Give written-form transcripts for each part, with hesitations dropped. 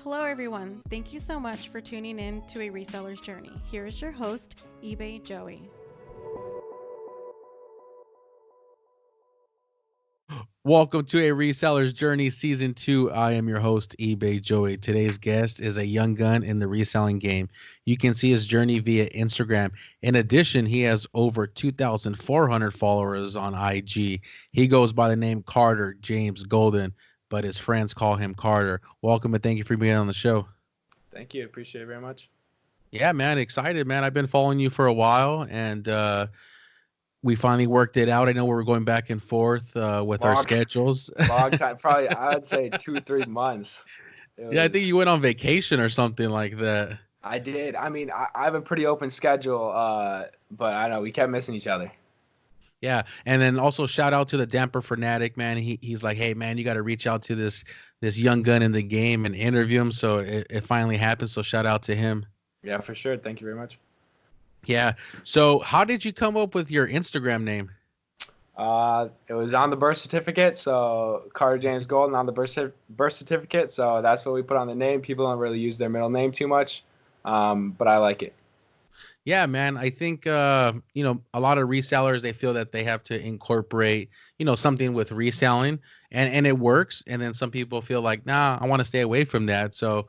Hello, everyone. Thank you so much for tuning in to A Reseller's Journey. Here is your host, eBay Joey. Welcome to A Reseller's Journey Season 2. I am your host, eBay Joey. Today's guest is a young gun in the reselling game. You can see his journey via Instagram. In addition, he has over 2,400 followers on IG. He goes by the name CarterJamesGolden, but his friends call him Carter. Welcome and thank you for being on the show. Thank you. Appreciate it very much. Yeah, man, excited, man. I've been following you for a while, and we finally worked it out. I know we were going back and forth with our Long, schedules. long time. Probably, I'd say 2-3 months. Yeah, I think you went on vacation or something like that. I did. I mean, I have a pretty open schedule, but I know we kept missing each other. Yeah, and then also shout out to the Damper Fanatic, man. He's like, hey, man, you got to reach out to this young gun in the game and interview him. So it finally happened. So shout out to him. Yeah, for sure. Thank you very much. Yeah. So how did you come up with your Instagram name? It was on the birth certificate, so CarterJamesGolden on the birth certificate. So that's what we put on the name. People don't really use their middle name too much, but I like it. Yeah, man. I think a lot of resellers, they feel that they have to incorporate something with reselling, and it works. And then some people feel like, nah, I want to stay away from that. So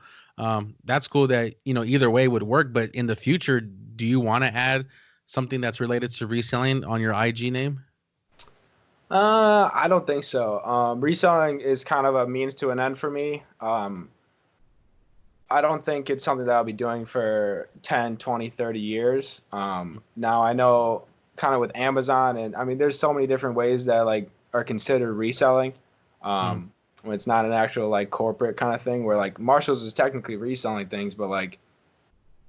that's cool that either way would work. But in the future, do you want to add something that's related to reselling on your IG name? I don't think so. Reselling is kind of a means to an end for me. I don't think it's something that I'll be doing for 10, 20, 30 years. Now I know kind of with Amazon, and I mean, there's so many different ways that like are considered reselling. When it's not an actual like corporate kind of thing where like Marshalls is technically reselling things, but like,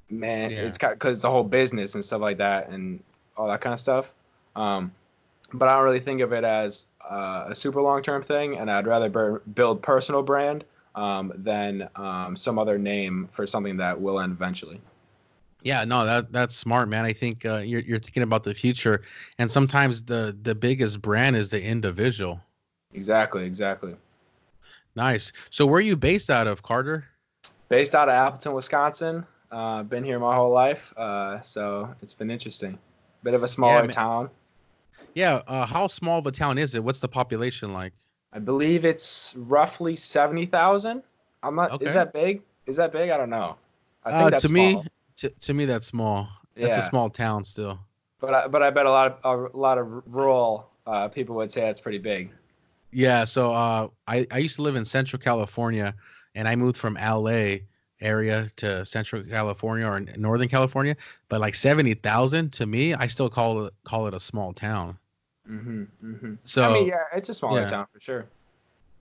man, Yeah. it's because the whole business and stuff like that and all that kind of stuff. But I don't really think of it as a super long-term thing, and I'd rather build personal brand than some other name for something that will end eventually. Yeah, no, that's smart, man. I think you're thinking about the future, and sometimes the biggest brand is the individual. Exactly. Nice. So where are you based out of, Carter? Based out of Appleton, Wisconsin. Been here my whole life, so it's been interesting. Bit of a Yeah, smaller town. yeah. How small of a town is it? What's the population like? I believe it's roughly 70,000. I'm not. Is Okay. that big? Is that big? I don't know. I think To that's me, small. to me, that's small. That's a Yeah, small town still. but I bet a lot of rural people would say that's pretty big. Yeah. So I used to live in Central California, and I moved from LA area to Central California or Northern California. But like 70,000 to me, I still call it a small town. I mean, So yeah, it's a smaller yeah, town for sure.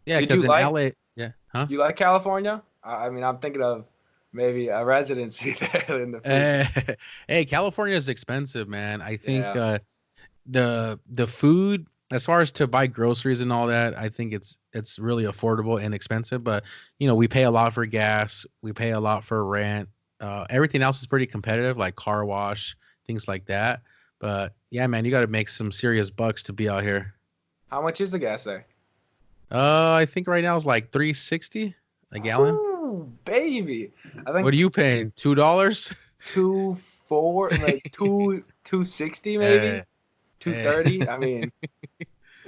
yeah, Did you because in like LA, yeah, huh? you like California? I mean, I'm thinking of maybe a residency there in the future. Uh, hey, California is expensive, man. I think Yeah, the food, as far as to buy groceries and all that, I think it's really affordable and expensive. But we pay a lot for gas, we pay a lot for rent. Everything else is pretty competitive, like car wash, things like that. But yeah, man, you got to make some serious bucks to be out here. how much is the gas there? I think right now it's like 360 a gallon. Ooh, baby. I What think are you paying? $2? 2.4, like 260 maybe Eh, 230. I mean,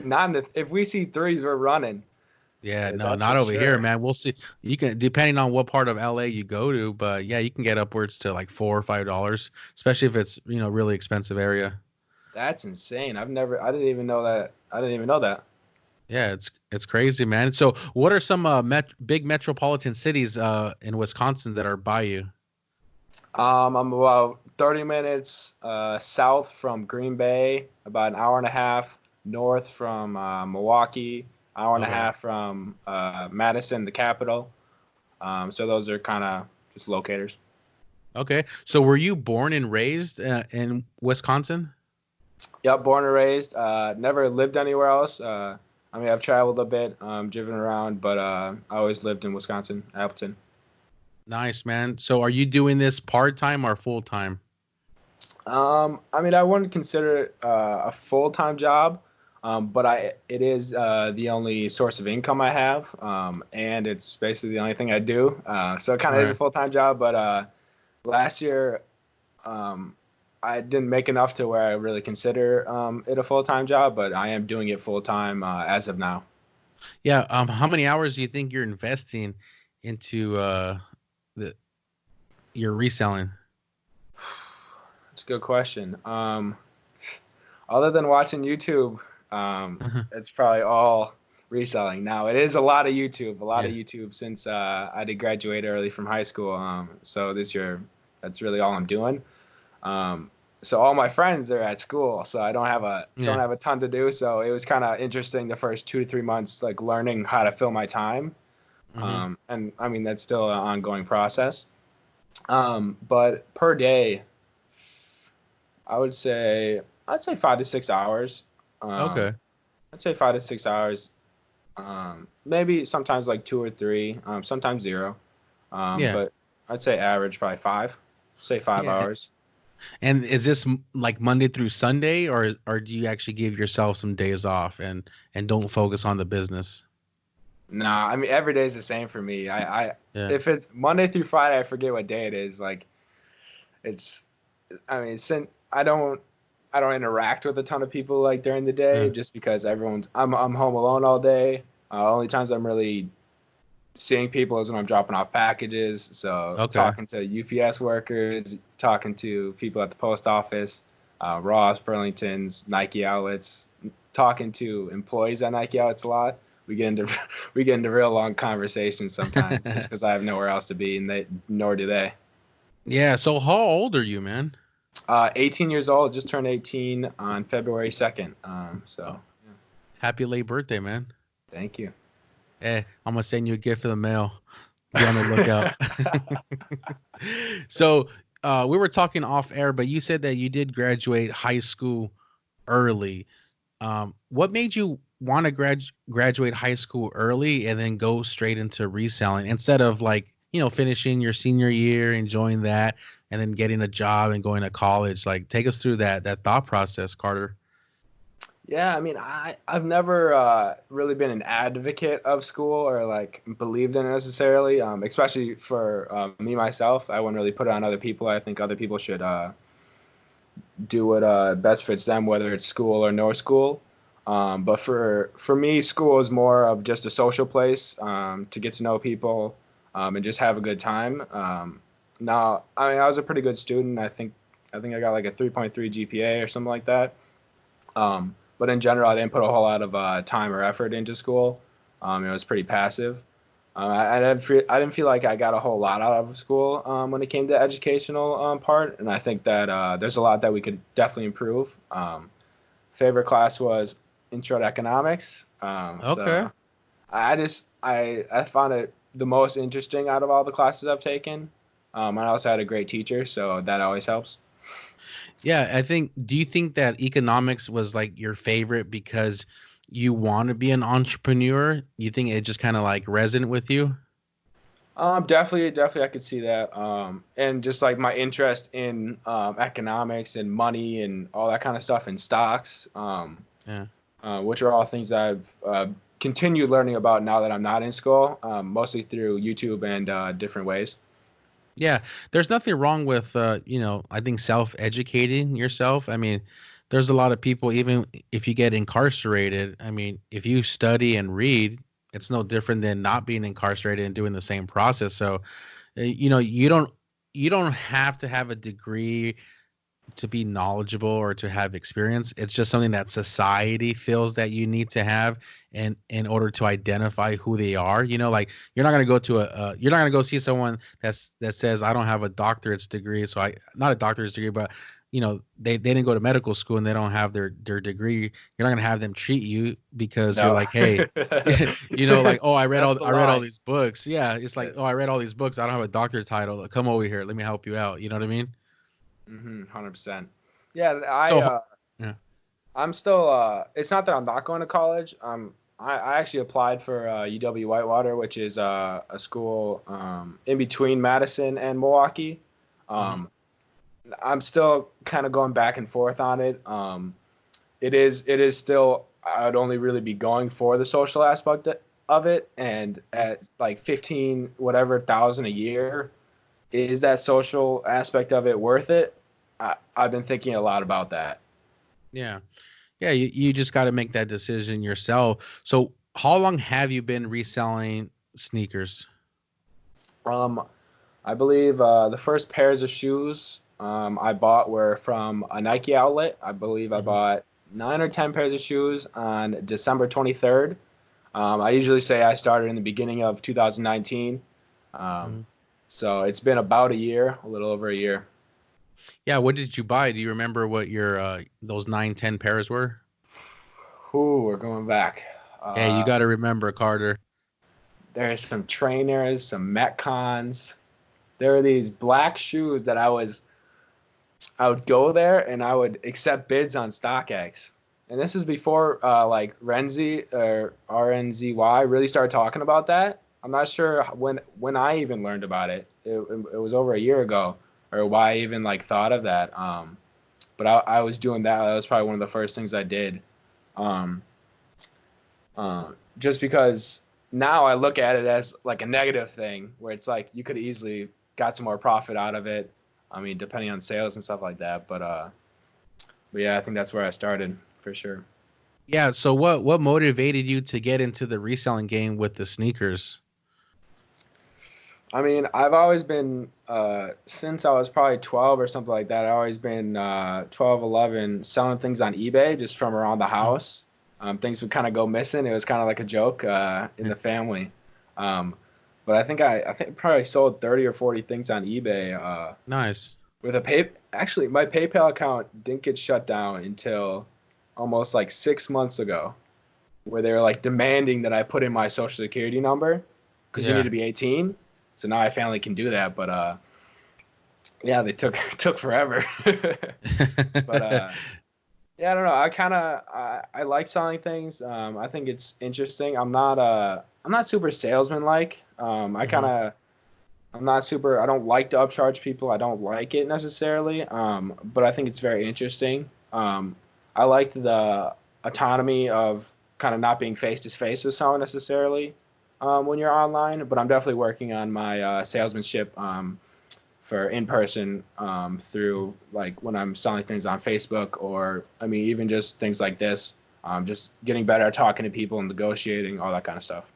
not in the, if we see threes, we're running. Yeah, no, That's not for over here, sure. man. We'll see. You can, depending on what part of LA you go to, but yeah, you can get upwards to like $4 or $5, especially if it's really expensive area. That's insane. I didn't even know that. I didn't even know that. Yeah, it's crazy, man. So, what are some big metropolitan cities in Wisconsin that are by you? I'm about 30 minutes south from Green Bay, about an hour and a half north from Milwaukee, hour and a Okay, half from Madison, the capital. So those are kind of just locators. okay. So, were you born and raised in Wisconsin? Yep, born and raised. Never lived anywhere else. I mean, I've traveled a bit, driven around, but I always lived in Wisconsin, Appleton. Nice, man. So, are you doing this part time or full time? I mean, I wouldn't consider it a full-time job. But it is the only source of income I have, and it's basically the only thing I do. So it kind of is a Right. full-time job. But last year, I didn't make enough to where I really consider it a full-time job, but I am doing it full-time as of now. Yeah. How many hours do you think you're investing into the your reselling? It's a good question. Other than watching YouTube, it's probably all reselling. Now it is a lot of Yeah. YouTube since I did graduate early from high school. So this year, that's really all I'm doing. Um, so all my friends are at school, so I don't Yeah. have a ton to do. So it was kind of interesting the first 2 to 3 months, like learning how to fill my time. Hmm. And I mean that's still an ongoing process. But per day, I would say I'd say 5 to 6 hours. Um, Okay. I'd say 5 to 6 hours. Maybe sometimes like two or three. Sometimes zero. Yeah. But I'd say average probably five. Say 5 hours. And is this like Monday through Sunday, or do you actually give yourself some days off and don't focus on the business? Nah, I mean every day is the same for me. I Yeah. if it's Monday through Friday, I forget what day it is. Like it's I mean, since I don't interact with a ton of people like during the day Yeah. just because I'm home alone all day. Only times I'm really seeing people is when I'm dropping off packages. So Okay. talking to UPS workers, talking to people at the post office, Ross, Burlington's, Nike outlets, talking to employees at Nike outlets a lot. We get into we get into real long conversations sometimes just because I have nowhere else to be and they nor do they. Yeah. So how old are you, man? 18 years old, just turned 18 on February 2nd. So Oh, happy late birthday, man. thank you. I'm gonna send you a gift in the mail. Be on the lookout. So we were talking off air, but you said that you did graduate high school early. What made you want to graduate high school early and then go straight into reselling instead of like, finishing your senior year, enjoying that, and then getting a job and going to college? Like, take us through that thought process, Carter. Yeah, I mean, I've never really been an advocate of school or like believed in it necessarily. Especially for me myself, I wouldn't really put it on other people. I think other people should do what best fits them, whether it's school or no school. But for me, school is more of just a social place to get to know people and just have a good time. Now, I mean, I was a pretty good student. I think I got like a 3.3 GPA or something like that. But in general, I didn't put a whole lot of time or effort into school. It was pretty passive. I didn't feel like I got a whole lot out of school when it came to educational part, and I think that there's a lot that we could definitely improve. Favorite class was Intro to Economics. Okay. I found it the most interesting out of all the classes I've taken. I also had a great teacher, so that always helps. Yeah, do you think that economics was like your favorite because you want to be an entrepreneur? You think it just kind of like resonant with you? Definitely, I could see that. And just like my interest in economics and money and all that kind of stuff and stocks, Yeah. which are all things I've continued learning about now that I'm not in school, mostly through YouTube and different ways. Yeah, there's nothing wrong with I think self-educating yourself. I mean, there's a lot of people, even if you get incarcerated, I mean, if you study and read, it's no different than not being incarcerated and doing the same process. So, you don't have to have a degree to be knowledgeable or to have experience. It's just something that society feels that you need to have in order to identify who they are. Like you're not gonna go to you're not gonna go see someone that says I don't have a doctorate's degree, so I not a doctorate's degree, but they didn't go to medical school and they don't have their degree. You're not gonna have them treat you because you're No, like, hey, like, oh, that's the I read all line. these books. Yeah, it's like, oh, Yes. I read all these books. I don't have a doctorate title. Come over here. Let me help you out. You know what I mean? 100%. Yeah, So, yeah. I'm still. It's not that I'm not going to college. I actually applied for UW Whitewater, which is a school in between Madison and Milwaukee. Mhm. Um, I'm still kind of going back and forth on it. It is still I would only really be going for the social aspect of it. And at like 15 whatever thousand a year, is that social aspect of it worth it? I've been thinking a lot about that. Yeah. Yeah, you just got to make that decision yourself. So, how long have you been reselling sneakers? Um, I believe the first pairs of shoes I bought were from a Nike outlet. I believe I Mhm. bought 9 or 10 pairs of shoes on December 23rd. I usually say I started in the beginning of 2019. Um, Mhm. so it's been about a year, a little over a year. Yeah, what did you buy? Do you remember what your those 9, 10 pairs were? Ooh, we're going back. Hey, you Uh, got to remember, Carter. there's some trainers, some Metcons. There are these black shoes that I would go there and I would accept bids on StockX. And this is before like Renzi or RNZY really started talking about that. I'm not sure when I even learned about it. It was over a year ago, or why I even like thought of that. But I was doing that. That was probably one of the first things I did. Um, just because now I look at it as like a negative thing, where it's like you could easily got some more profit out of it. I mean, depending on sales and stuff like that. But yeah, I think that's where I started for sure. Yeah, so what motivated you to get into the reselling game with the sneakers? I mean, I've always been since I was probably 12 or something like that. I've always been 12, 11, selling things on eBay just from around the Mhm. house. Things would kind of go missing. It was kind of like a joke in the family. Um, but I think probably sold 30 or 40 things on eBay Nice. with a pay. Actually, my PayPal account didn't get shut down until almost like 6 months ago, where they were like demanding that I put in my social security number because you need Yeah. to be 18. So now I finally can do that. But yeah, they took took forever. But yeah, I don't know. I like selling things. I think it's interesting. I'm not super salesman like. Mhm. I'm not super. I don't like to upcharge people. I don't like it necessarily. But I think it's very interesting. I like the autonomy of kind of not being face to face with someone necessarily when you're online. But I'm definitely working on my salesmanship for in person through like when I'm selling things on Facebook, or I mean even just things like this. Just getting better at talking to people and negotiating all that kind of stuff.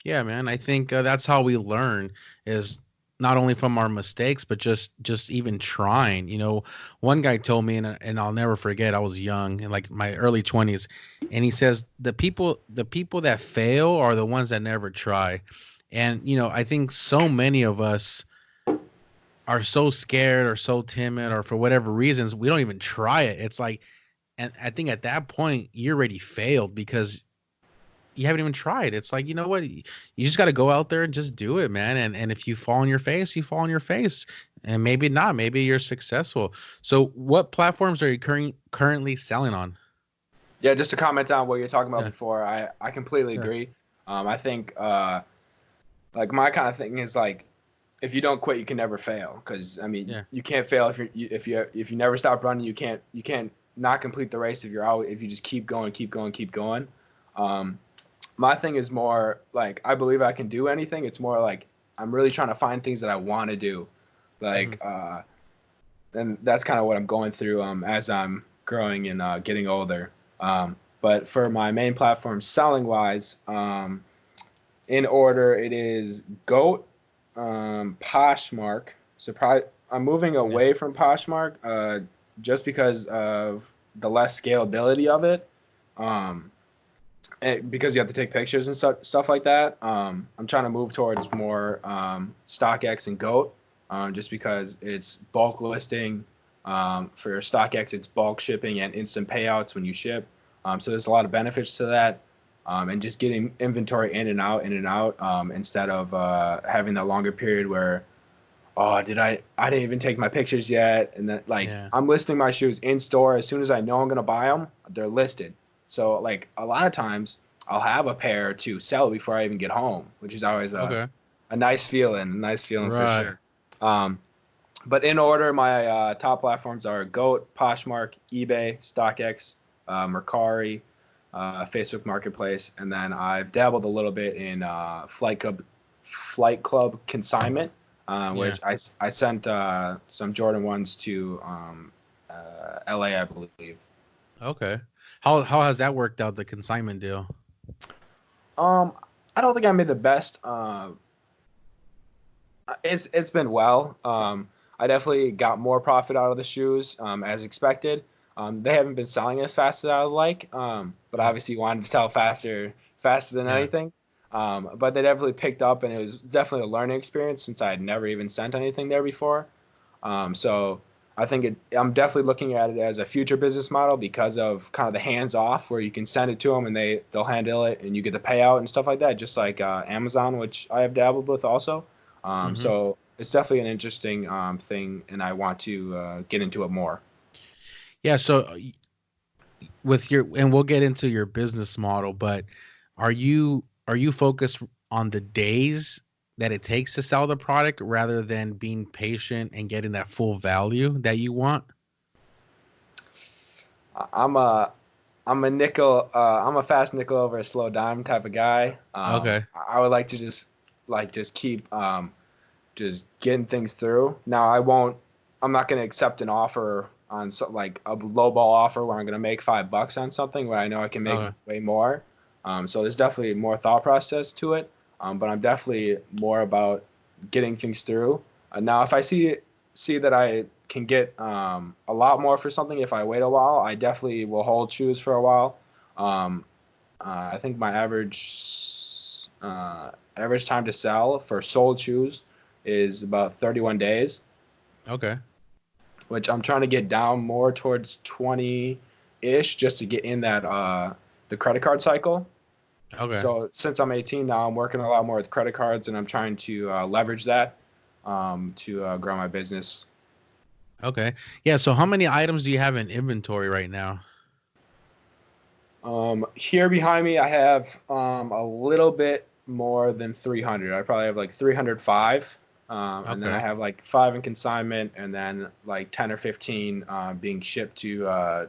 Yeah, man. I think that's how we learn is not only from our mistakes, but just even trying. One guy told me, and I'll never forget. I was young, in like my early 20s, and he says the people that fail are the ones that never try. And I think so many of us are so scared or so timid, or for whatever reasons, we don't even try it. It's like, and I think at that point you're already failed because you haven't even tried. It's like, you know what? You just got to go out there and just do it, man. And if you fall on your face, you fall on your face. And maybe not. Maybe you're successful. So what platforms are you currently selling on? Yeah, just to comment on what you're talking about Yeah. before, I completely Yeah. agree. I think like my kind of thing is like if you don't quit, you can never fail. Because I mean, Yeah. you can't fail if you never stop running. You can't not complete the race if you're out. If you just keep going, keep going, keep going. Um, my thing is more like I believe I can do anything. It's more like I'm really trying to find things that I want to do. Mhm. Like and that's kind of what I'm going through as I'm growing and getting older. But for my main platform, selling wise, in order, it is Goat, Poshmark. I'm moving Yeah. away from Poshmark just because of the less scalability of it. Um, because you have to take pictures and stuff like that. I'm trying to move towards more StockX and Goat, just because it's bulk listing. For StockX, it's bulk shipping and instant payouts when you ship. So there's a lot of benefits to that, and just getting inventory in and out, instead of having that longer period where, oh, I didn't even take my pictures yet, and then like Yeah. I'm listing my shoes in store as soon as I know I'm gonna buy them, they're listed. So like a lot of times I'll have a pair to sell before I even get home, which is always Okay. a nice feeling for Right. sure. Um, but in order, my top platforms are Goat, Poshmark, eBay, StockX, Mercari. Facebook Marketplace, and then I've dabbled a little bit in Flight Club consignment, Yeah. which I sent some Jordan 1s to LA, I believe. Okay. How has that worked out, the consignment deal? Um, I don't think I made the best. It's been well. I definitely got more profit out of the shoes as expected. They haven't been selling as fast as I would like, but Mm. obviously wanted to sell faster than Yeah. anything. But they definitely picked up, and it was definitely a learning experience since I had never even sent anything there before. So I think I'm definitely looking at it as a future business model because of kind of the hands off where you can send it to them and they'll handle it and you get the payout and stuff like that, just like Amazon, which I have dabbled with also. Hmm. So it's definitely an interesting thing, and I want to get into it more. Yeah. So with your, and we'll get into your business model, but are you focused on the days that it takes to sell the product rather than being patient and getting that full value that you want? I'm a nickel. I'm a fast nickel over a slow dime type of guy. Okay. I would like to just keep just getting things through. Now I won't. I'm not going to accept an offer on like a lowball offer where I'm going to make $5 on something where I know I can make Okay. way more. So there's definitely more thought process to it. But I'm definitely more about getting things through. Now, if I see that I can get a lot more for something if I wait a while, I definitely will hold shoes for a while. Um, I think my average time to sell for sold shoes is about 31 days, Okay. which I'm trying to get down more towards 20-ish just to get in that the credit card cycle. Okay. So since I'm 18 now, I'm working a lot more with credit cards, and I'm trying to leverage that to grow my business. Okay. Yeah. So how many items do you have in inventory right now? Here behind me, I have a little bit more than 300. I probably have like 305. And then I Okay. have like 5 in consignment, and then like 10 or 15 being shipped to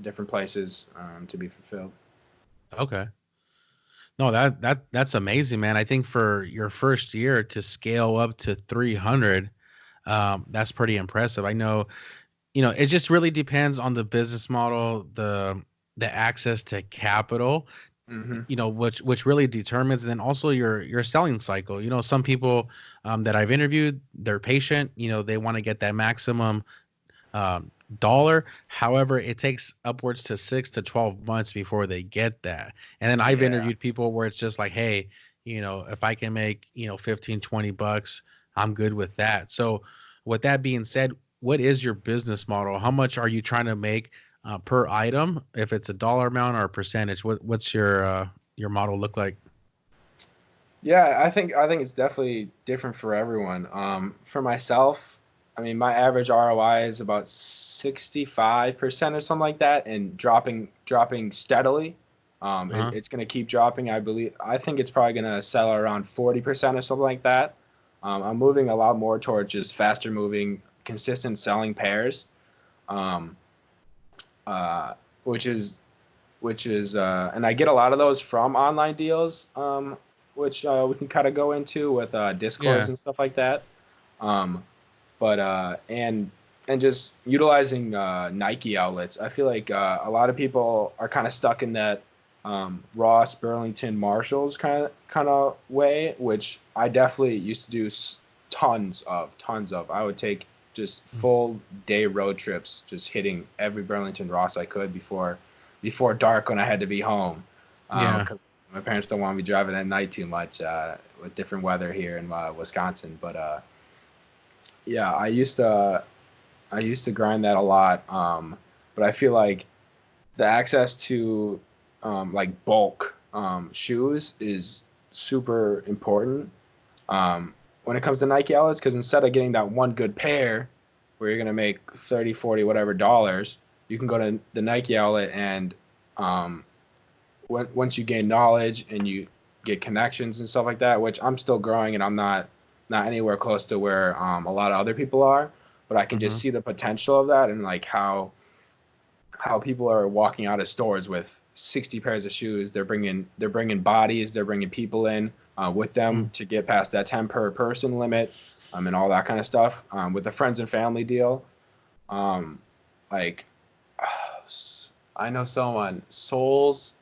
different places to be fulfilled. Okay. No, that's amazing, man. I think for your first year to scale up to 300, that's pretty impressive. I know, it just really depends on the business model, the access to capital, Hmm. which really determines, and then also your selling cycle. Some people that I've interviewed, they're patient. They want to get that maximum um, dollar. However, it takes upwards to 6 to 12 months before they get that. And then I've Yeah. interviewed people where it's just like, hey, if I can make, 15, $20, I'm good with that. So with that being said, what is your business model? How much are you trying to make per item? If it's a dollar amount or a percentage, what's your model look like? Yeah, I think it's definitely different for everyone. For myself, I mean, my average ROI is about 65% or something like that, and dropping steadily. Uh-huh. It's going to keep dropping. I believe. I think it's probably going to settle around 40% or something like that. I'm moving a lot more towards just faster moving, consistent selling pairs, um, uh, which is and I get a lot of those from online deals, which we can kind of go into with discords Yeah. and stuff like that. Um, but and just utilizing Nike outlets. I feel like a lot of people are kind of stuck in that Ross, Burlington, Marshalls kind of way, which I definitely used to do tons of. I would take just full day road trips, just hitting every Burlington Ross I could before dark when I had to be home, Yeah. because my parents don't want me driving at night too much with different weather here in Wisconsin. But yeah, I used to grind that a lot. But I feel like the access to like bulk shoes is super important when it comes to Nike outlets, because instead of getting that one good pair where you're gonna make 30, 40, whatever dollars, you can go to the Nike outlet and um, once you gain knowledge and you get connections and stuff like that, which I'm still growing and I'm not anywhere close to where a lot of other people are, but I can just Mm-hmm. see the potential of that and like how people are walking out of stores with 60 pairs of shoes. They're bringing bodies, they're bringing people in with them to get past that 10 per person limit, and all that kind of stuff. With the friends and family deal, um, like I know someone, Souls.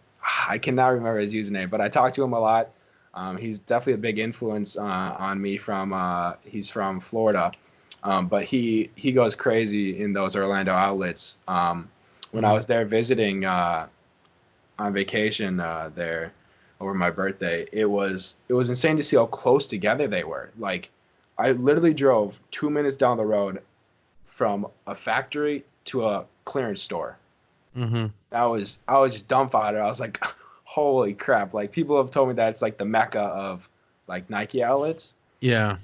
I cannot remember his username, but I talk to him a lot. He's definitely a big influence on me. He's from Florida, but he goes crazy in those Orlando outlets. When I was there visiting on vacation there over my birthday, it was insane to see how close together they were. Like, I literally drove 2 minutes down the road from a factory to a clearance store. Mm-hmm. I was just dumbfounded. I was like, holy crap! Like, people have told me that it's like the mecca of like Nike outlets. Yeah.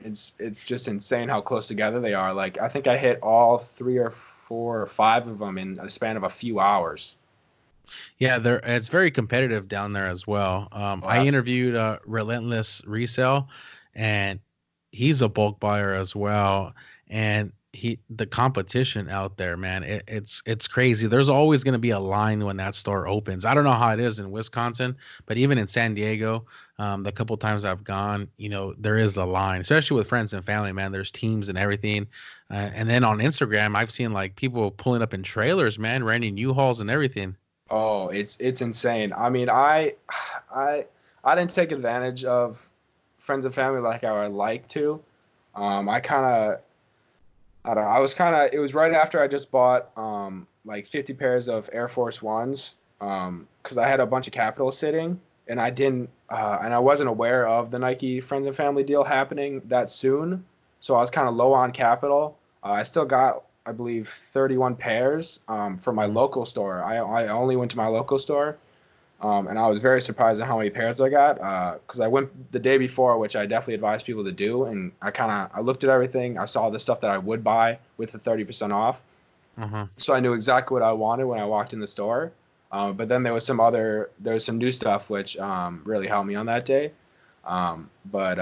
It's just insane how close together they are. Like, I think I hit all three or four or five of them in a span of a few hours. Yeah, it's very competitive down there as well. Oh, I absolutely. interviewed Relentless Resell, and he's a bulk buyer as well. And the competition out there, man, it's crazy. There's always going to be a line when that store opens. I don't know how it is in Wisconsin, but even in San Diego, the couple times I've gone, there is a line, especially with friends and family. Man, there's teams and everything. And then on Instagram, I've seen like people pulling up in trailers, man, renting U-Hauls and everything. Oh, it's insane. I mean, I I didn't take advantage of friends and family like I would like to. I kind of I don't know. I was kind of. It was right after I just bought like 50 pairs of Air Force Ones because I had a bunch of capital sitting, and I wasn't aware of the Nike Friends and Family deal happening that soon, so I was kind of low on capital. I still got, I believe, 31 pairs from my Mhm. local store. I only went to my local store, and I was very surprised at how many pairs I got because I went the day before, which I definitely advise people to do. And I looked at everything. I saw the stuff that I would buy with the 30% off, Uh-huh. so I knew exactly what I wanted when I walked in the store. But then there was some new stuff which really helped me on that day. But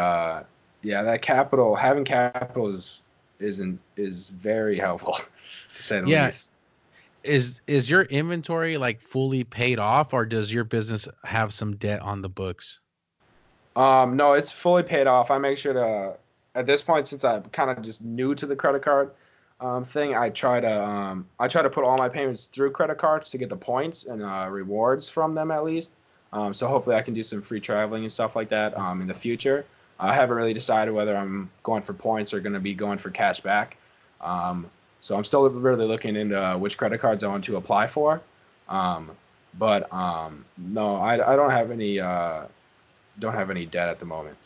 yeah, that having capital is very helpful to say the Yeah. least. Is your inventory like fully paid off, or does your business have some debt on the books? No, it's fully paid off. I make sure to, at this point, since I'm kind of just new to the credit card thing, I try to put all my payments through credit cards to get the points and rewards from them at least. So hopefully I can do some free traveling and stuff like that in the future. I haven't really decided whether I'm going for points or going to be going for cash back. Um, so I'm still really looking into which credit cards I want to apply for. Um, but no, I don't have any debt at the moment.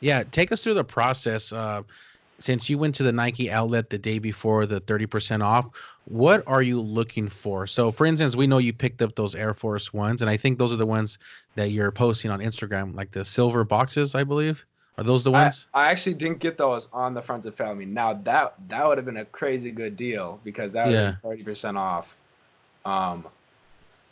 Yeah, take us through the process. Since you went to the Nike outlet the day before the 30% off, what are you looking for? So, for instance, we know you picked up those Air Force Ones, and I think those are the ones that you're posting on Instagram, like the silver boxes, I believe. Are those the I ones? I actually didn't get those on the Friends and Family. Now that would have been a crazy good deal because that would have been Yeah. 30% off. Um,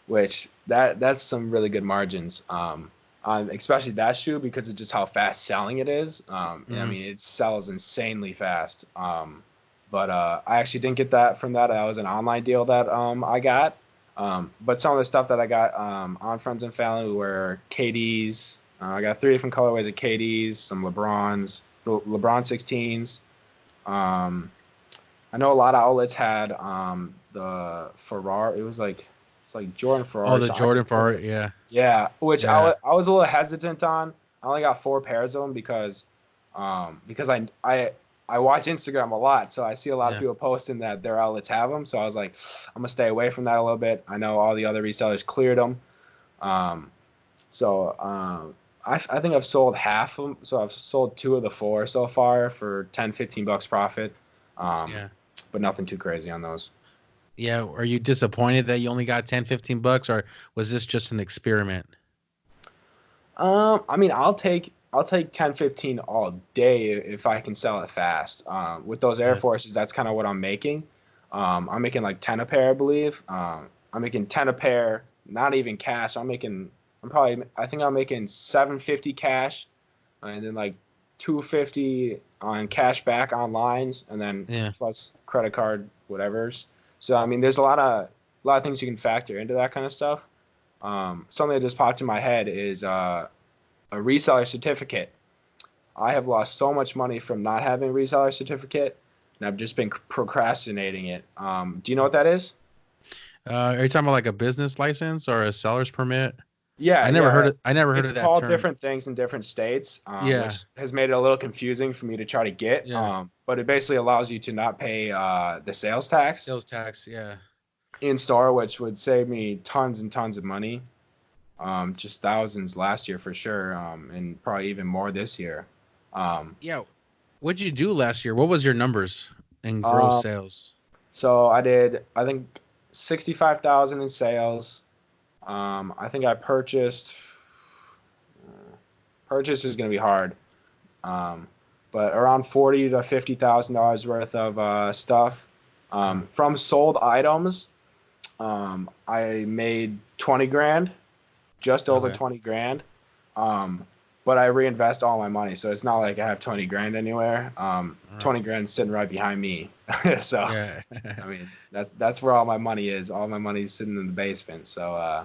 which that's some really good margins. On especially that shoe because of just how fast selling it is. And I Hmm. mean, it sells insanely fast. But I actually didn't get that from that. That was an online deal that I got. But some of the stuff that I got on Friends and Family were KDs. I got three different colorways of KDs, some LeBrons, LeBron 16s. Um, I know a lot of outlets had the Ferrari. It's like Jordan Oh, Ferrari, the so I can Jordan pull for it. yeah, Yeah, which yeah, I was a little hesitant on. I only got four pairs of them because I watch Instagram a lot, so I see a lot of yeah. people posting that their outlets have them. So I was like, I'm gonna stay away from that a little bit. I know all the other resellers cleared them. Um, I think I've sold half of them. So I've sold two of the four so far for 10, $15 profit. Um, Yeah. but nothing too crazy on those. Yeah. Are you disappointed that you only got 10, $15, or was this just an experiment? I mean, I'll take 10, 15 all day if I can sell it fast. With those Air Yeah. Forces, that's kind of what I'm making. I'm making like 10 a pair, I believe. I'm making 10 a pair, not even cash. I think I'm making 750 cash, and then like 250 on cash back on lines, and then Yeah. plus credit card whatever's. So I mean, there's lot of things you can factor into that kind of stuff. Something that just popped in my head is a reseller certificate. I have lost so much money from not having a reseller certificate, and I've just been procrastinating it. Do you know what that is? Are you talking about like a business license or a seller's permit? Yeah, I never heard yeah. of, I never heard It's of that called term. different things in different states, Yeah, which has made it a little confusing for me to try to get. yeah. But it basically allows you to not pay the sales tax Sales tax. Yeah. in store, which would save me tons and tons of money. Just thousands last year for sure, and probably even more this year. Um, Yeah. What'd you do last year? What was your numbers in gross um, sales? so I did, I think, 65,000 in sales. I think I purchase is going to be hard. Um, but around 40 to $50,000 worth of stuff from sold items. I made 20 grand, just over Okay. 20 grand. Um, but I reinvest all my money, so it's not like I have 20 grand anywhere. All right. 20 grand sitting right behind me. So Yeah. I mean that's where all my money is. All my money is sitting in the basement. So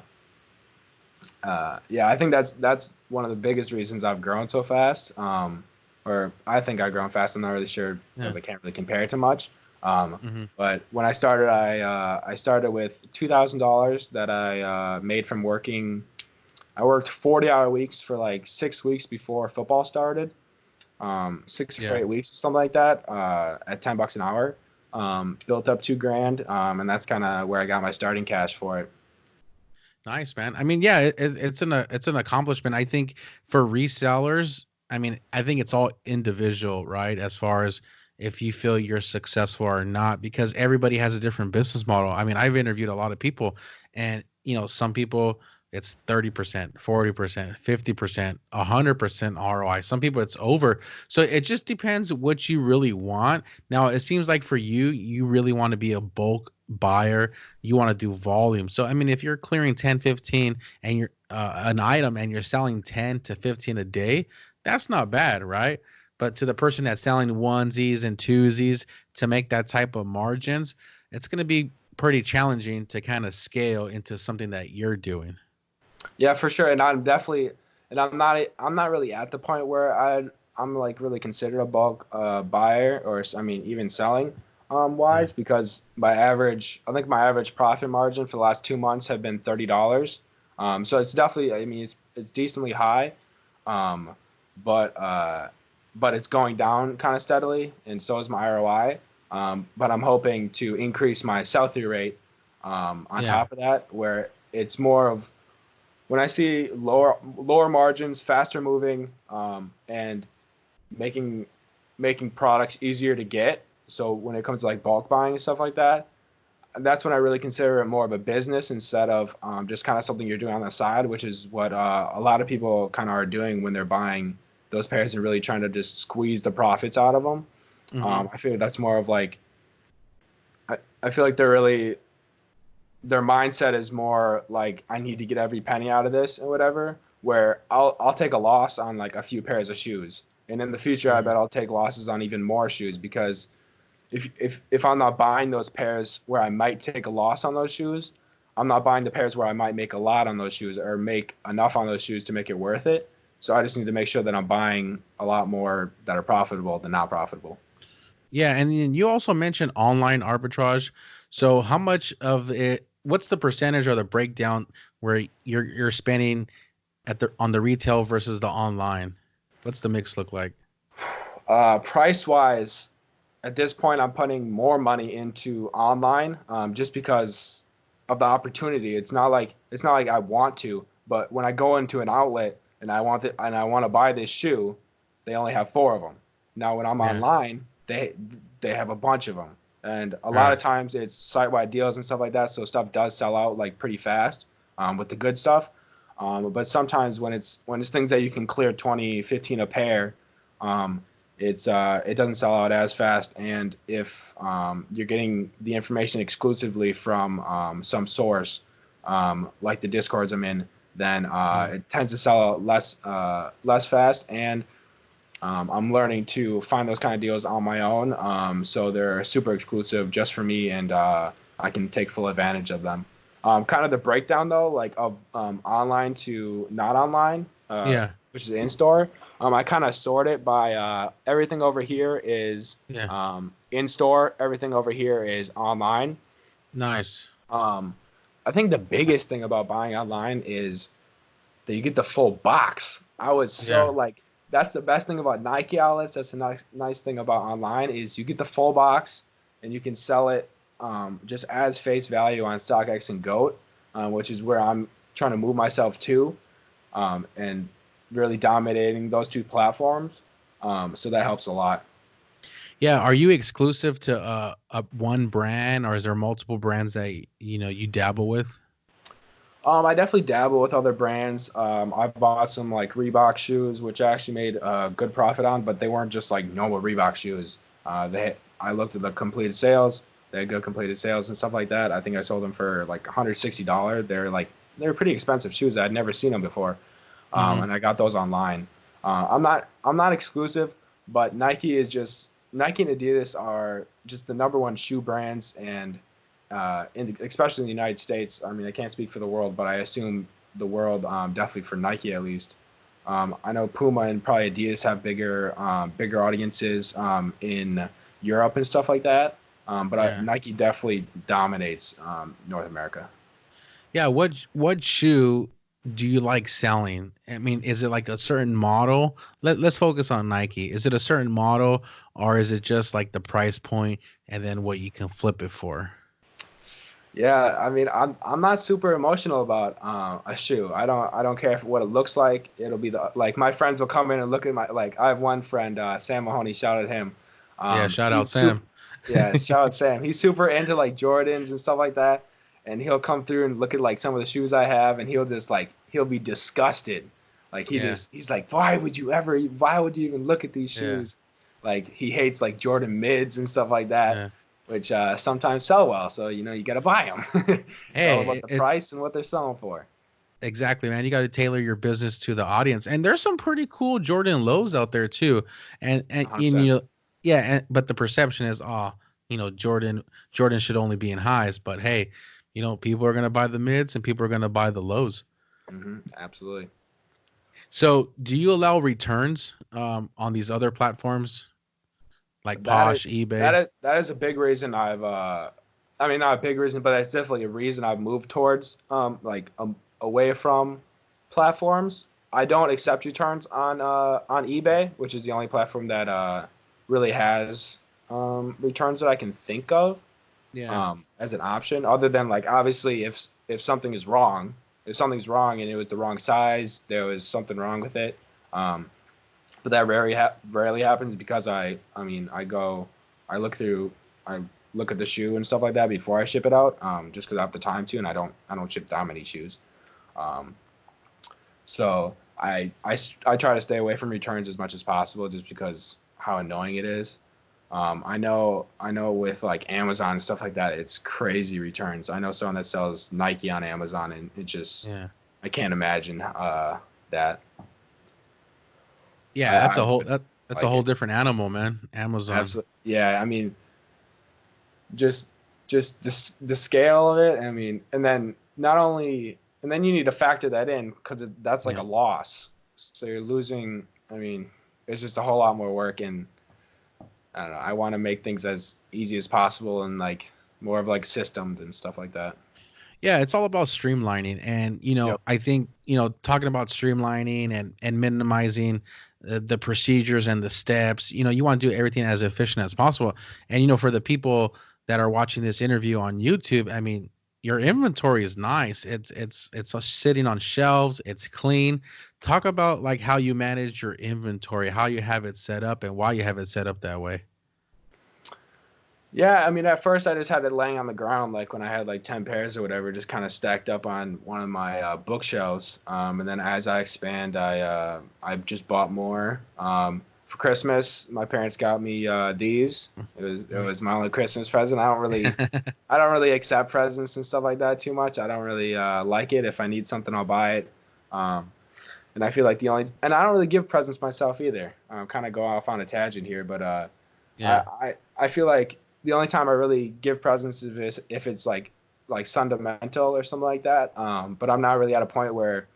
yeah, I think that's one of the biggest reasons I've grown so fast. Or I think I've grown fast. I'm not really sure Yeah. because I can't really compare it to much. Hmm. But when I started, I started with $2,000 that I made from working. I worked 40-hour weeks for like 6 weeks before football started. 6 or 8 Yeah. weeks, something like that, at $10 an hour. Built up 2 grand, and that's kind of where I got my starting cash for it. Nice, man. I mean, yeah, it's an accomplishment. I think for resellers, I mean, I think it's all individual, right? As far as if you feel you're successful or not, because everybody has a different business model. I mean, I've interviewed a lot of people, and some people it's 30%, 40%, 50%, 100% ROI. Some people it's over. So it just depends what you really want. Now, it seems like for you, you really want to be a bulk buyer, you want to do volume. So I mean, if you're clearing 10, 15 and you're an item and you're selling 10 to 15 a day, that's not bad, right? But to the person that's selling onesies and twosies to make that type of margins, it's going to be pretty challenging to kind of scale into something that you're doing. Yeah, for sure. And I'm not really at the point where I'm like really considered a bulk buyer or I mean even selling Yeah. wise because I think my average profit margin for the last 2 months have been $30. So it's definitely, I mean it's decently high, um, but uh, but it's going down kind of steadily, and so is my ROI. But I'm hoping to increase my sell through rate on Yeah. top of that, where it's more of when I see lower margins, faster moving, and making making products easier to get. So when it comes to like bulk buying and stuff like that, that's when I really consider it more of a business instead of just kind of something you're doing on the side, which is what a lot of people kind of are doing when they're buying those pairs and really trying to just squeeze the profits out of them. Hmm. I feel that's more of like I feel like they're really their mindset is more like I need to get every penny out of this and whatever. Where I'll take a loss on like a few pairs of shoes, and in the future I Hmm. bet I'll take losses on even more shoes because if I'm not buying those pairs where I might take a loss on those shoes, I'm not buying the pairs where I might make a lot on those shoes or make enough on those shoes to make it worth it. So I just need to make sure that I'm buying a lot more that are profitable than not profitable. Yeah, and then you also mentioned online arbitrage. So how much of it, what's the percentage or the breakdown where you're spending at the on the retail versus the online? What's the mix look like? Price wise, at this point, I'm putting more money into online just because of the opportunity. It's not like I want to, but when I go into an outlet and I want to buy this shoe, they only have four of them. Now, when I'm Yeah. online, they have a bunch of them, and a All lot right. of times it's site wide deals and stuff like that. So stuff does sell out like pretty fast with the good stuff. But sometimes when it's things that you can clear 20, 15 a pair. Um, it doesn't sell out as fast, and if you're getting the information exclusively from some source like the discords I'm in, then Mm. it tends to sell out less fast. And I'm learning to find those kind of deals on my own, so they're super exclusive just for me, and I can take full advantage of them. Kind of the breakdown though, like of online to not online, Yeah. which is in store. I kind of sort it by everything over here is Yeah. in store, everything over here is online. Nice. Um, I think the biggest thing about buying online is that you get the full box. I was so Yeah. like that's the best thing about Nike outlets. That's the nice thing about online is you get the full box and you can sell it just as face value on StockX and Goat, which is where I'm trying to move myself to, and really dominating those two platforms. So that helps a lot. Yeah. Are you exclusive to one brand, or is there multiple brands that you dabble with? I definitely dabble with other brands. I bought some like Reebok shoes, which I actually made a good profit on, but they weren't just like normal Reebok shoes. I looked at the completed sales. They had good completed sales and stuff like that. I think I sold them for like $160. They're pretty expensive shoes. I'd never seen them before, Hmm. and I got those online. I'm not exclusive, but Nike and Adidas are just the number one shoe brands, and especially in the United States. I mean, I can't speak for the world, but I assume the world, definitely for Nike at least. I know Puma and probably Adidas have bigger audiences in Europe and stuff like that. But Yeah. Nike definitely dominates North America. Yeah. What shoe do you like selling? I mean, is it like a certain model? Let's focus on Nike. Is it a certain model, or is it just like the price point and then what you can flip it for? Yeah, I mean, I'm not super emotional about a shoe. I don't care if what it looks like. It'll be the like my friends will come in and look at my like. I have one friend, Sam Mahoney. Shout out him. Yeah. Shout out He's super. Sam. Yeah, shout out Sam. He's super into like Jordans and stuff like that. And he'll come through and look at like some of the shoes I have, and he'll be disgusted. Like Yeah. he's like, why would you even look at these Yeah. shoes? Like he hates like Jordan mids and stuff like that, Yeah. which sometimes sell well. So you got to buy them. It's all Hey, about the price and what they're selling for. exactly, man. You got to tailor your business to the audience, and there's some pretty cool Jordan lows out there too. And 100%. yeah. But the perception is, oh, Jordan should only be in highs. But hey, people are gonna buy the mids and people are gonna buy the lows. Absolutely. So, do you allow returns on these other platforms like That is Posh, eBay? that is a big reason I mean, not a big reason, but that's definitely a reason I've moved towards away from platforms. I don't accept returns on eBay, which is the only platform that really has returns that I can think of Yeah. as an option. Other than like obviously if something is wrong, if something's wrong and it was the wrong size, there was something wrong with it. Um, but that rarely happens because I mean I look through I look at the shoe and stuff like that before I ship it out, just because I have the time to, and I don't ship that many shoes. um, so I try to stay away from returns as much as possible just because how annoying it is. I know with like Amazon and stuff like that, it's crazy returns. I know someone that sells Nike on Amazon, and it just Yeah. I can't imagine that. Yeah, I that's a whole wouldn't that's a like whole it. different animal, man. Amazon. Absolutely. Yeah, I mean, just the scale of it. I mean, and then not only, and then you need to factor that in because that's like Yeah. a loss. So you're losing. I mean, it's just a whole lot more work, and I don't know. I want to make things as easy as possible and like more of like systems and stuff like that. Yeah, it's all about streamlining. And, Yep. I think, talking about streamlining and minimizing the procedures and the steps, you want to do everything as efficient as possible. And, for the people that are watching this interview on YouTube, I mean, your inventory is nice. It's sitting on shelves. It's clean. Talk about like how you manage your inventory, how you have it set up, and why you have it set up that way. Yeah, I mean, at first I just had it laying on the ground, like when I had like 10 pairs or whatever, just kind of stacked up on one of my bookshelves. And then as I expand, I just bought more. For Christmas, my parents got me these. It was my only Christmas present. I don't really accept presents and stuff like that too much. I don't really like it. If I need something, I'll buy it. Um, and I feel like and I don't really give presents myself either. Kind of go off on a tangent here, but I, Yeah. I feel like the only time I really give presents is if it's like like sentimental or something like that. But I'm not really at a point where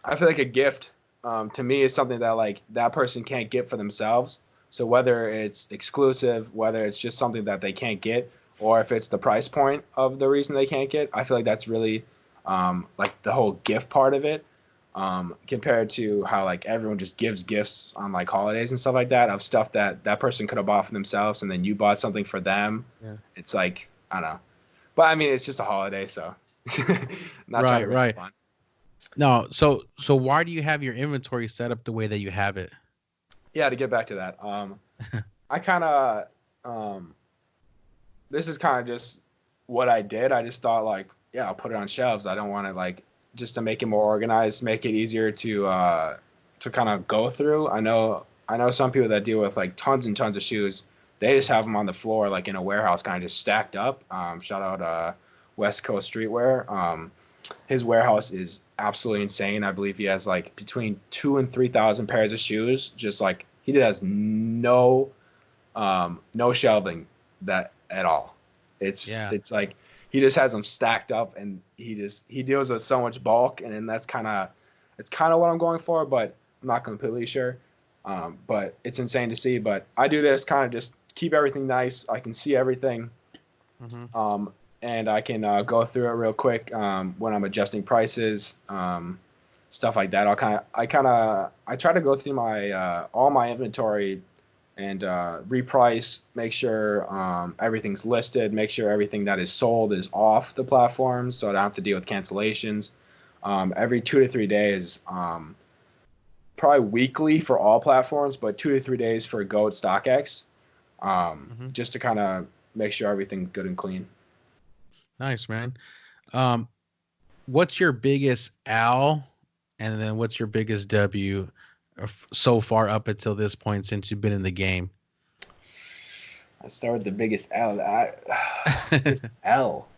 I feel like a gift to me is something that like that person can't get for themselves. So whether it's exclusive, whether it's just something that they can't get, or if it's the price point of the reason they can't get, I feel like that's really like the whole gift part of it. Compared to how like everyone just gives gifts on like holidays and stuff like that of stuff that that person could have bought for themselves and then you bought something for them. Yeah. It's like I don't know, but I mean it's just a holiday, so not trying Right, to make it right. fun. No, so why do you have your inventory set up the way that you have it? Yeah, to get back to that, I kind of um, this is kind of just what I did. I just thought like, yeah, I'll put it on shelves. I don't want to like just to make it more organized, make it easier to kind of go through. I know some people that deal with like tons and tons of shoes. They just have them on the floor like in a warehouse, kind of just stacked up. Shout out West Coast Streetwear. His warehouse is absolutely insane. I believe he has like between 2,000 and 3,000 pairs of shoes. Just like he has no shelving that at all. Yeah. It's like he just has them stacked up, and he deals with so much bulk, and then that's kind of it's kind of what I'm going for, but I'm not completely sure. But it's insane to see. But I do this kind of just keep everything nice. I can see everything, Hmm. and I can go through it real quick when I'm adjusting prices, stuff like that. I try to go through my all my inventory and reprice, make sure everything's listed, make sure everything that is sold is off the platform, so I don't have to deal with cancellations. Every 2 to 3 days, probably weekly for all platforms, but 2 to 3 days for Goat StockX, Hmm. just to kind of make sure everything's good and clean. Nice, man. Um, what's your biggest L, and then what's your biggest W so far up until this point since you've been in the game? Let's start with the biggest L. Biggest L.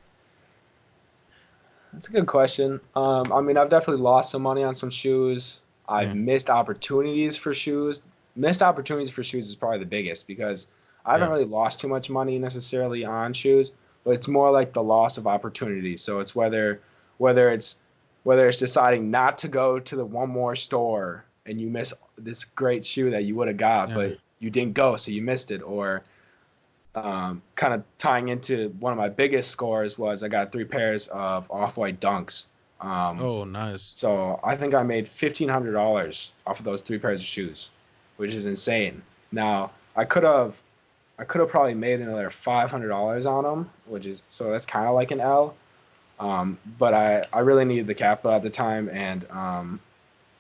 That's a good question. I mean, I've definitely lost some money on some shoes. I've Yeah, missed opportunities for shoes. Missed opportunities for shoes is probably the biggest because I haven't yeah, really lost too much money necessarily on shoes, but it's more like the loss of opportunity. So it's whether it's whether it's deciding not to go to the one more store and you miss this great shoe that you would have got, yeah. but you didn't go, so you missed it, or kind of tying into one of my biggest scores was I got 3 pairs of off-white dunks. Um, Oh, nice. so I think I made $1,500 off of those 3 pairs of shoes, which is insane. Now I could have probably made another $500 on them, which is so that's kind of like an L. But I really needed the capital at the time, and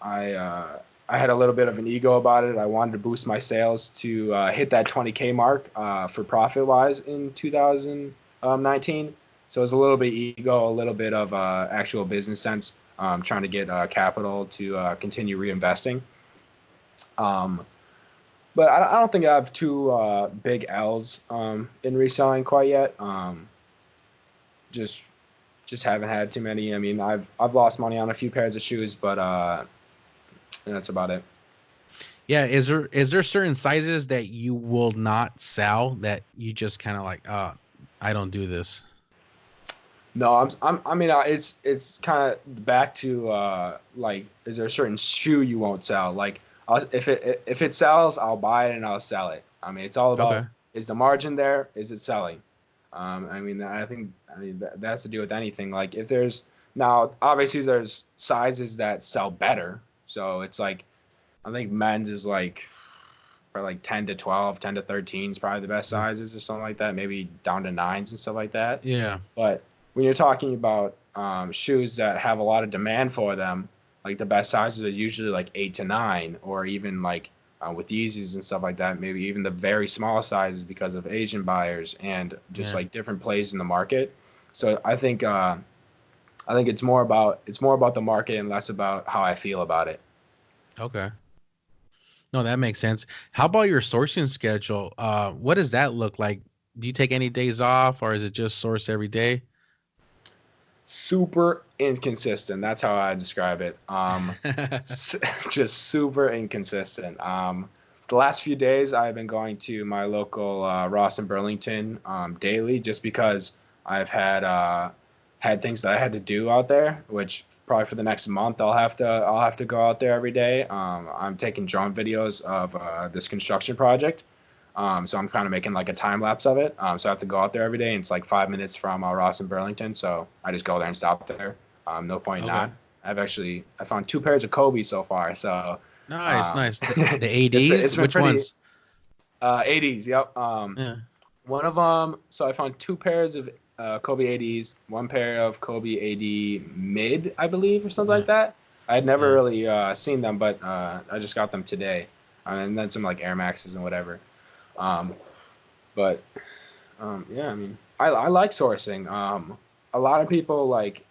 I I had a little bit of an ego about it. I wanted to boost my sales to hit that 20K mark for profit wise in 2019. So it was a little bit ego, a little bit of actual business sense, trying to get capital to continue reinvesting. Um, but I don't think I have two big L's in reselling quite yet. Just just haven't had too many. I mean, I've lost money on a few pairs of shoes, but that's about it. Yeah, is there certain sizes that you will not sell that you just kind of like, I don't do this. No, I mean, it's kind of back to like, is there a certain shoe you won't sell? Like, if it sells, I'll buy it and I'll sell it. I mean, it's all Okay. about is the margin there? Is it selling? I mean, I mean that has to do with anything. Like, if there's now obviously there's sizes that sell better, so it's like I think men's is like for like 10 to 12, 10 to 13 is probably the best Yeah. sizes or something like that. Maybe down to nines and stuff like that. Yeah. But when you're talking about shoes that have a lot of demand for them, like the best sizes are usually like 8 to 9, or even like with Yeezys and stuff like that, maybe even the very small sizes because of Asian buyers and just Yeah. like different plays in the market. So I think it's more about the market and less about how I feel about it. Okay. No, that makes sense. How about your sourcing schedule? What does that look like? Do you take any days off, or is it just source every day? Super inconsistent. That's how I describe it. Just super inconsistent. The last few days, I've been going to my local Ross and Burlington daily, just because I've had had things that I had to do out there, which probably for the next month I'll have to go out there every day. I'm taking drone videos of this construction project. So I'm kind of making like a time lapse of it. So I have to go out there every day, and it's like 5 minutes from Ross and Burlington. So I just go there and stop there. No point Okay. not. I found 2 pairs of Kobe so far. So Nice, nice. The it's ADs, been which pretty ones? 80s. Yep. Yeah. One of them. So I found 2 pairs of Kobe 80s, one pair of Kobe 80 mid, I believe, or something Yeah. like that. I had never Yeah. really seen them, but I just got them today, and then some like Air Maxes and whatever. Um, but yeah, I mean, I like sourcing. A lot of people like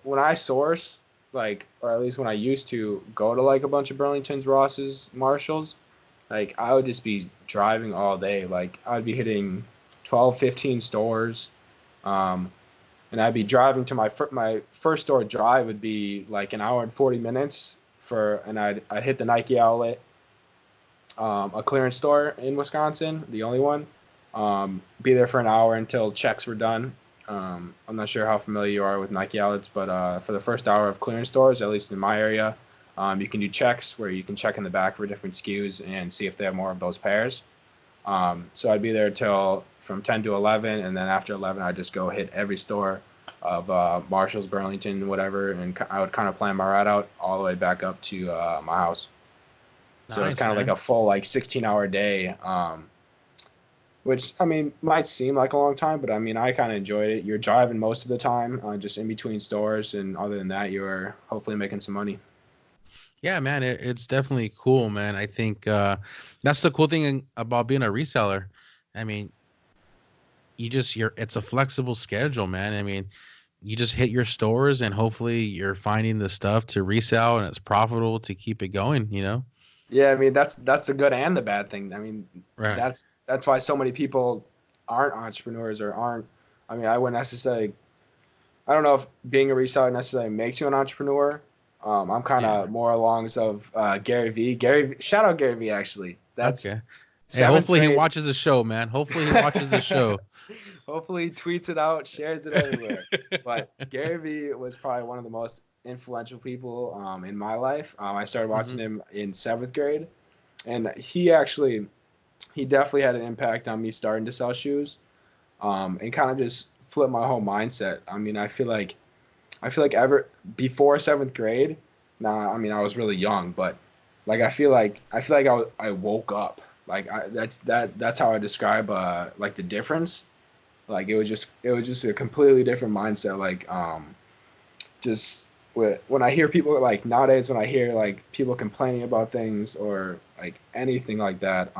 when I source, like, or at least when I used to go to like a bunch of Burlingtons, Rosses, Marshalls, like I would just be driving all day. Like I'd be hitting 12, 15 stores. Um, and I'd be driving to my first store drive would be like an hour and 40 minutes and I'd hit the Nike outlet, a clearance store in Wisconsin, the only one. Be there for an hour until checks were done. I'm not sure how familiar you are with Nike outlets, but for the first hour of clearance stores, at least in my area, you can do checks where you can check in the back for different SKUs and see if they have more of those pairs. So I'd be there till from 10 to 11, and then after 11, I'd just go hit every store of Marshalls, Burlington, whatever, and I would kind of plan my route out all the way back up to my house. So it's Nice, kind of like man. a full like 16-hour day, which I mean might seem like a long time, but I mean I kind of enjoyed it. You're driving most of the time, just in between stores, and other than that, you're hopefully making some money. Yeah, man, it's definitely cool, man. I think that's the cool thing about being a reseller. I mean, it's a flexible schedule, man. I mean, you just hit your stores and hopefully you're finding the stuff to resell and it's profitable to keep it going, you know? Yeah, I mean that's the good and the bad thing. I mean Right. that's why so many people aren't entrepreneurs or aren't. I mean, I wouldn't necessarily. I don't know if being a reseller necessarily makes you an entrepreneur. I'm kind Yeah. of more along of Gary V. Shout out Gary V. Actually, that's Okay. Hey, seventh hopefully he grade. watches the show, man. Hopefully he watches the show. Hopefully, he tweets it out, shares it everywhere. But Gary Vee was probably one of the most influential people in my life. I started Hmm. watching him in 7th grade, and he definitely had an impact on me starting to sell shoes, and kind of just flipped my whole mindset. I mean, I feel like ever before 7th grade. Now, I mean, I was really young, but like I feel like I woke up. Like that's how I describe like the difference. Like it was just a completely different mindset. Like just when I hear people like nowadays when I hear like people complaining about things or like anything like that,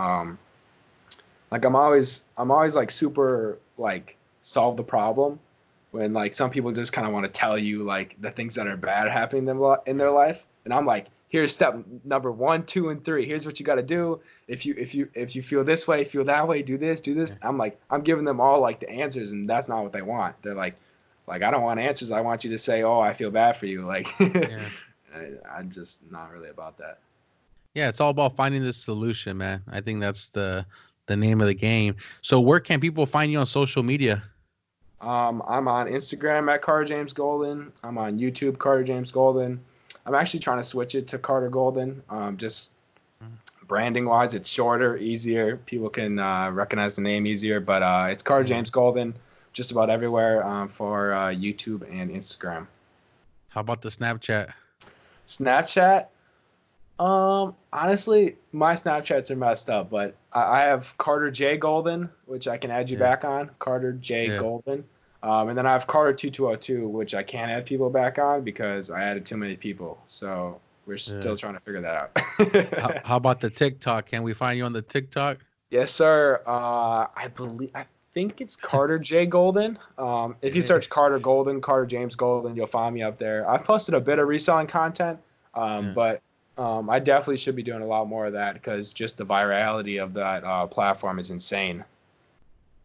like I'm always like super like solve the problem when like some people just kind of want to tell you like the things that are bad happening in their Right. life, and I'm like, here's step number one, two, and three. Here's what you got to do. If you feel this way, feel that way, do this, do Yeah. this. I'm like, I'm giving them all like the answers, and that's not what they want. They're like I don't want answers. I want you to say, oh, I feel bad for you. Like Yeah. I'm just not really about that. Yeah, it's all about finding the solution, man. I think that's the name of the game. So where can people find you on social media? I'm on Instagram at CarterJamesGolden. I'm on YouTube, CarterJamesGolden. I'm actually trying to switch it to Carter Golden. Just branding wise, it's shorter, easier. People can recognize the name easier, but it's Carter Yeah. James Golden just about everywhere for YouTube and Instagram. How about the Snapchat? Snapchat. Honestly, my Snapchats are messed up, but I have Carter J Golden, which I can add you Yeah. back on. Carter J Yeah. Golden. And then I have Carter2202, which I can't add people back on because I added too many people. So we're Yeah. still trying to figure that How, out. how about the TikTok? Can we find you on the TikTok? Yes, sir. I think it's Carter J Golden. If you Yeah. search Carter Golden, Carter James Golden, you'll find me up there. I've posted a bit of reselling content, Yeah. but I definitely should be doing a lot more of that because just the virality of that platform is insane.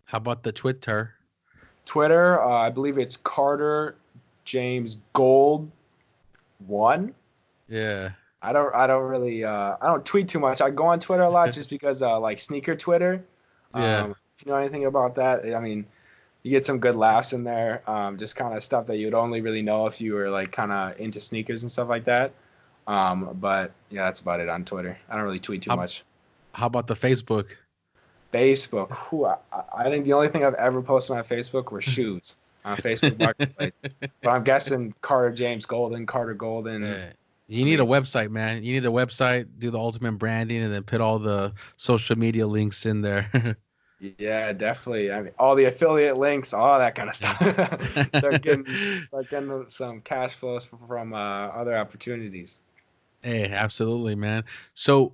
How about the Twitter? Twitter, I believe it's Carter James Gold one. Yeah. I don't tweet too much. I go on Twitter a lot just because like sneaker Twitter. Yeah. If you know anything about that, I mean, you get some good laughs in there. Just kind of stuff that you'd only really know if you were like kind of into sneakers and stuff like that. But yeah, that's about it on Twitter. I don't really tweet too How, much. how about the Facebook? Facebook. I think the only thing I've ever posted on Facebook were shoes on Facebook Marketplace. But I'm guessing Carter Golden. Uh, you I need a mean, website, man. You need a website, do the ultimate branding, and then put all the social media links in there. yeah, definitely. I mean, all the affiliate links, all that kind of stuff. Start getting some cash flows from other opportunities. Hey, absolutely, man. So,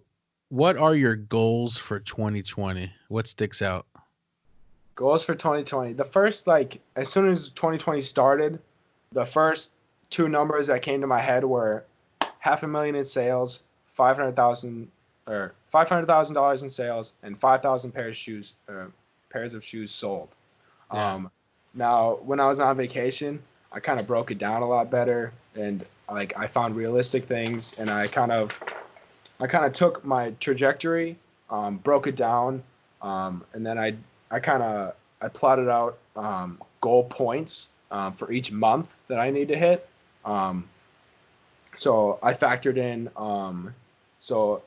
what are your goals for 2020? What sticks out? Goals for 2020. The first, like, as soon as 2020 started, the first two numbers that came to my head were 500,000 in sales, 500,000 or $500,000 in sales, and 5,000 pairs of shoes sold. Yeah. Now, when I was on vacation, I kind of broke it down a lot better, and like I found realistic things, and I kind of took my trajectory, broke it down, and then I plotted out goal points for each month that I need to hit. Um, so I factored in. So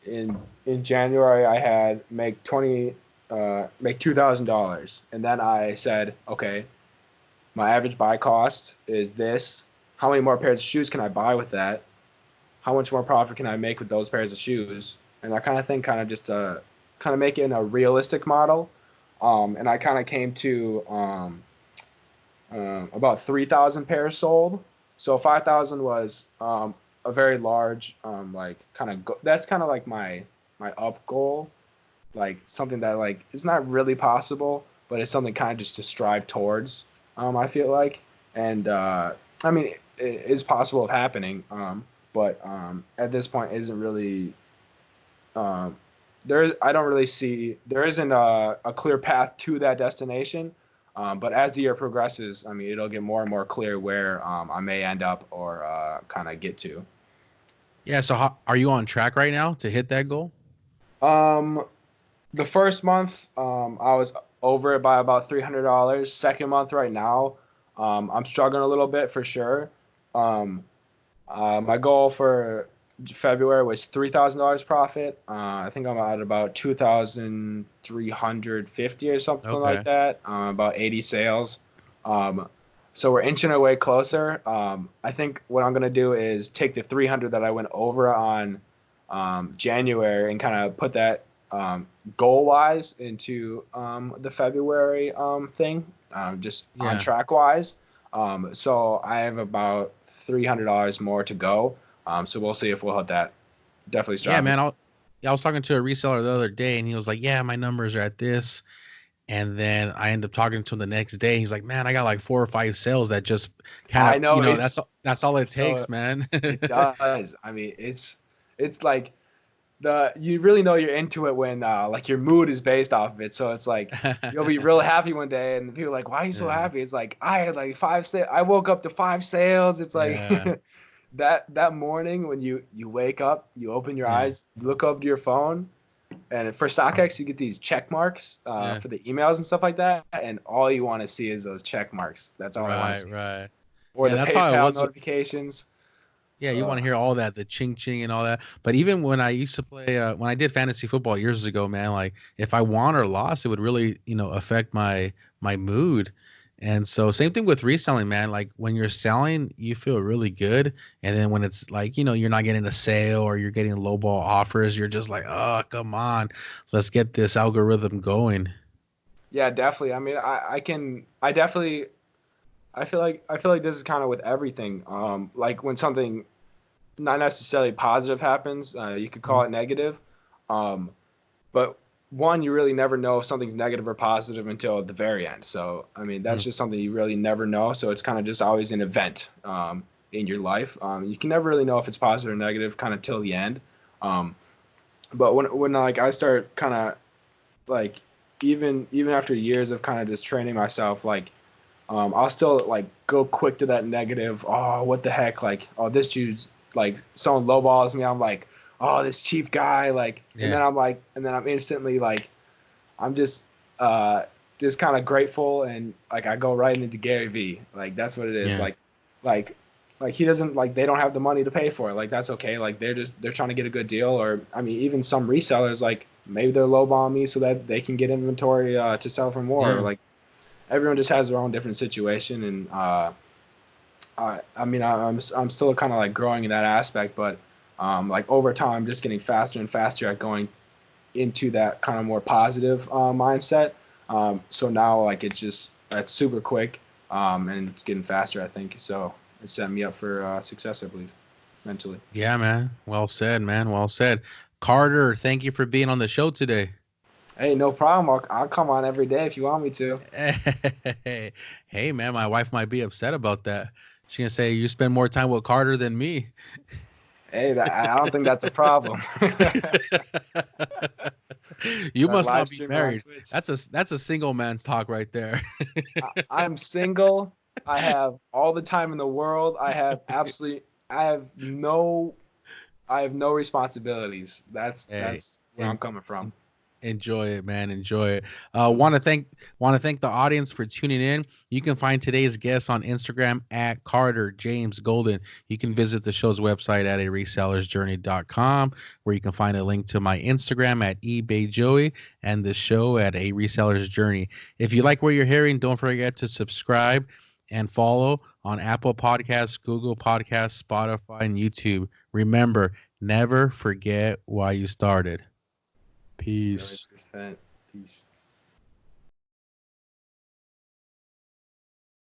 in January I had make $2,000, and then I said, okay, my average buy cost is this. How many more pairs of shoes can I buy with that? How much more profit can I make with those pairs of shoes? And that kind of thing, kind of just kind of make it in a realistic model. And I kind of came to about 3,000 pairs sold. So 5,000 was a very large, like kind of that's kind of like my up goal, like something that like it's not really possible, but it's something kind of just to strive towards. I feel like, and I mean, it is possible of happening. But at this point isn't really there. I don't really see there isn't a clear path to that destination. But as the year progresses, I mean, it'll get more and more clear where I may end up or kind of get to. Yeah. So, are you on track right now to hit that goal? Um, the first month, I was over it by about $300. Second month, right now, I'm struggling a little bit for sure. Um, my goal for February was $3,000 profit. I think I'm at about 2,350 or something like Okay. that. About 80 sales. Um, so we're inching our way closer. I think what I'm gonna do is take the 300 that I went over on January and kind of put that goal wise into the February thing, just on Yeah. track wise. So I have about $300 more to go. So we'll see if we'll hit that. Definitely Yeah, striving. man. I was talking to a reseller the other day, and he was like, "Yeah, my numbers are at this." And then I end up talking to him the next day. He's like, "Man, I got like 4 or 5 sales that just kind I of, know that's all it so takes, man." it does. I mean, it's like you really know you're into it when like your mood is based off of it. So it's like you'll be real happy one day, and people are like, "Why are you so Yeah. happy?" It's like I had like 5 sales. I woke up to 5 sales. It's like Yeah. that morning when you wake up, you open your Yeah. eyes, look up to your phone, and for StockX you get these check marks Yeah. for the emails and stuff like that, and all you want to see is those check marks. That's all I want to Right. see, Right. or Yeah, the that's how I PayPal was. notifications. Yeah, you want Uh, to hear all that, the ching ching and all that. But even when I used to play, when I did fantasy football years ago, man, like if I won or lost, it would really, affect my mood. And so same thing with reselling, man. Like when you're selling, you feel really good, and then when it's like, you're not getting a sale or you're getting lowball offers, you're just like, oh, come on, let's get this algorithm going. yeah, definitely. I mean, I definitely I feel like this is kind of with everything. Like when something not necessarily positive happens, you could call Mhm. it negative. Um, but one, you really never know if something's negative or positive until the very end. So, I mean, that's Mhm. just something you really never know. So it's kind of just always an event in your life. You can never really know if it's positive or negative kind of till the end. Um, but when like I start kind of like even after years of kind of just training myself, like I'll still like go quick to that negative. Oh, what the heck? Like, oh, this dude's like someone lowballs me. I'm like, oh, this cheap guy. Like, and Yeah. then I'm like, and then I'm instantly like, I'm just uh, just kind of grateful, and like I go right into Gary V. Like that's what it is. Yeah. Like he doesn't like they don't have the money to pay for it. Like that's okay. Like they're trying to get a good deal. Or I mean, even some resellers like maybe they're lowballing me so that they can get inventory to sell for more. Yeah. Like everyone just has their own different situation, and I mean I'm still kind of like growing in that aspect, but like over time, I'm just getting faster and faster at going into that kind of more positive mindset. So now like it's super quick and it's getting faster, I think. So it set me up for success, I believe, mentally. Yeah, man. Well said, man. Well said. Carter, thank you for being on the show today. Hey, no problem. I'll come on every day if you want me to. Hey, man, my wife might be upset about that. She's gonna say you spend more time with Carter than me. Hey, I don't think that's a problem. You That must live not be streaming on married. Twitch. That's a single man's talk right there. I'm single. I have all the time in the world. I have no responsibilities. Hey, That's where I'm and coming from. enjoy it, man. Enjoy it. Want to thank the audience for tuning in. You can find today's guest on Instagram at CarterJamesGolden. You can visit the show's website at aresellersjourney.com, where you can find a link to my Instagram at eBayJoey and the show at A Reseller's Journey. If you like what you're hearing, don't forget to subscribe and follow on Apple Podcasts, Google Podcasts, Spotify, and YouTube. Remember, never forget why you started. Peace. 100%. Peace.